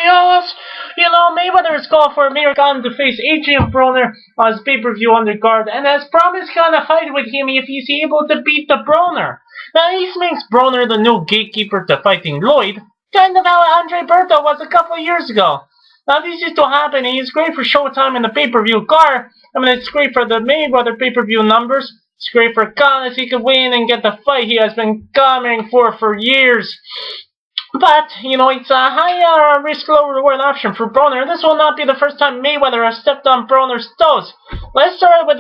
chaos! Mayweather is called for Amir Khan to face Adrian Broner on his pay-per-view undercard and has promised Khan a fight with him if he's able to beat the Broner. Now, this makes Broner the new gatekeeper to fighting Lloyd, kind of how Andre Berto was a couple of years ago. Now, this used to happen. He's great for Showtime in the pay-per-view card. It's great for the Mayweather pay-per-view numbers. It's great for Khan if he could win and get the fight he has been coming for years. But, it's a high risk, low reward option for Broner. This will not be the first time Mayweather has stepped on Broner's toes. Let's start with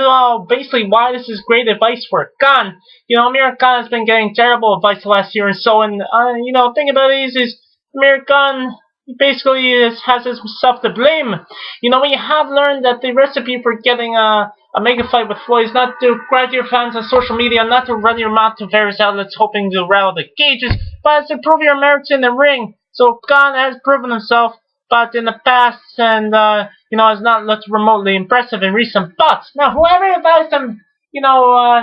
basically why this is great advice for Khan. Amir Khan has been getting terrible advice last year and so, and, thing about it is Amir Khan basically has himself to blame. We have learned that the recipe for getting a mega fight with Floyd is not to cry to your fans on social media, not to run your mouth to various outlets hoping to rattle the cages, but to prove your merits in the ring. So Khan has proven himself, but in the past, and has not looked remotely impressive in recent bouts. Now, whoever advised him,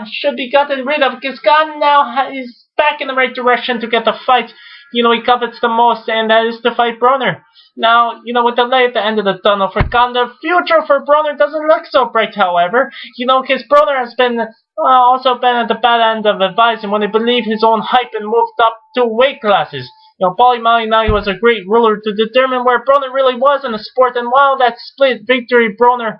should be gotten rid of, because Khan now is back in the right direction to get the fight he covets the most, and that is to fight Broner. Now, with the light at the end of the tunnel for Khan, the future for Broner doesn't look so bright, however. Because Broner has been also been at the bad end of advising when he believed his own hype and moved up 2 weight classes. Paulie Malignaggi was a great ruler to determine where Broner really was in the sport, and while that split victory Broner,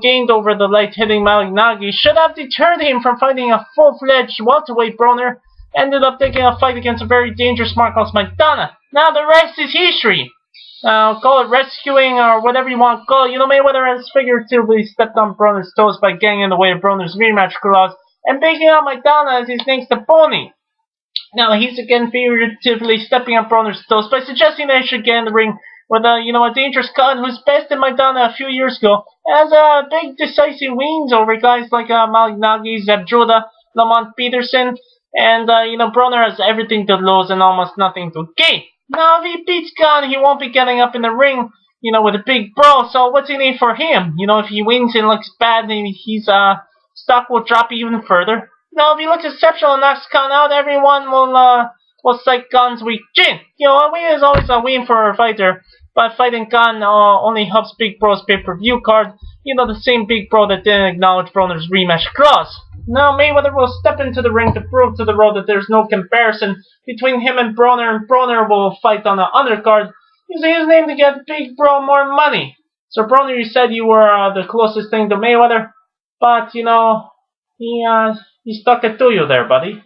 gained over the light-hitting Malignaggi should have deterred him from fighting a full-fledged welterweight, Broner ended up taking a fight against a very dangerous Marcos Maidana. Now the rest is history. Call it rescuing or whatever you want to call it. Mayweather has figuratively stepped on Broner's toes by getting in the way of Broner's rematch clause and making out Maidana as his next opponent. Now he's again figuratively stepping on Broner's toes by suggesting that he should get in the ring with a dangerous Khan who's bested Maidana a few years ago, has big decisive wins over guys like Malignaggi, Zeb Judah, Lamont Peterson. And, Broner has everything to lose and almost nothing to gain. Now, if he beats Khan, he won't be getting up in the ring, with a big bro. So what's in it for him? If he wins and looks bad, then his stock will drop even further. Now, if he looks exceptional and knocks Khan out, everyone will cite Khan's weak chin. A win is always a win for a fighter. But fighting Khan only helps Big Bro's pay-per-view card. The same Big Bro that didn't acknowledge Broner's rematch clause. Now Mayweather will step into the ring to prove to the world that there's no comparison between him and Broner will fight on the undercard, using his name to get Big Bro more money. So Broner, you said you were the closest thing to Mayweather, but he stuck it to you there, buddy.